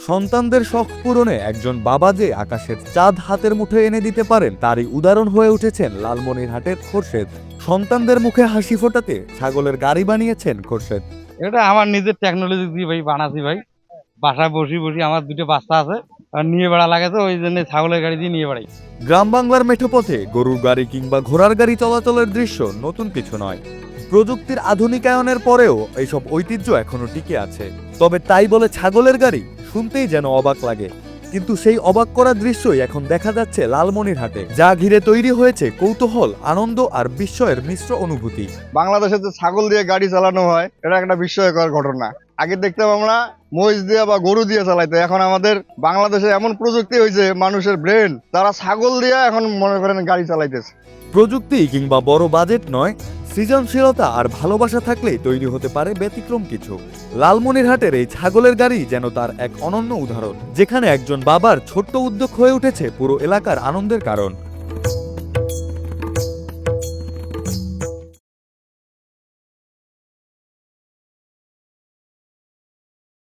সন্তানদের শখ পূরণে একজন বাবা যে আকাশের চাঁদ হাতের মুঠোয় এনে দিতে পারেন তারই উদাহরণ হয়ে উঠেছেন লালমনিরহাটের খোরশেদ। সন্তানদের মুখে হাসি ফোটাতে ছাগলের গাড়ি বানিয়েছেন খোরশেদ। এটা আমার নিজের টেকনোলজি দিয়ে ভাই বানাচ্ছি ভাই। বাসায় বসি বসি আমার দুটো বাচ্চা আছে, আর নিয়ে বেড়া লাগে, তো ওই জন্য ছাগলের গাড়ি দিয়ে নিয়ে বেড়াই। গ্রাম বাংলার মেঠোপথে গরুর গাড়ি কিংবা ঘোড়ার গাড়ি চলাচলের দৃশ্য নতুন কিছু নয়। প্রযুক্তির আধুনিকায়নের পরেও এইসব ঐতিহ্য এখনো টিকে আছে। তবে তাই বলে ছাগলের গাড়ি শুনতেই যেন অবাক লাগে। কিন্তু সেই অবাক করা দৃশ্যই এখন দেখা যাচ্ছে লালমনিরহাটে, যা ঘিরে তৈরি হয়েছে কৌতূহল, আনন্দ আর বিস্ময়ের মিশ্র অনুভূতি। বাংলাদেশে যে ছাগল দিয়ে গাড়ি চালানো হয় এটা একটা বিস্ময়কর ঘটনা। আগে দেখতাম আমরা মহিষ দিয়ে বা গরু দিয়ে চালাইতো, এখন আমাদের বাংলাদেশে এমন প্রযুক্তি হয়েছে, মানুষের ব্রেন তারা ছাগল দিয়ে এখন মনে করেন গাড়ি চালাইতেছে। প্রযুক্তি কিংবা বড় বাজেট নয়, সৃজনশীলতা আর ভালোবাসা থাকলেই তৈরি হতে পারে ব্যতিক্রম কিছু। লালমনিরহাটের এই ছাগলের গাড়ি যেন তার এক অনন্য উদাহরণ, যেখানে একজন বাবার ছোট্ট উদ্যোগ হয়ে উঠেছে পুরো এলাকার আনন্দের কারণ।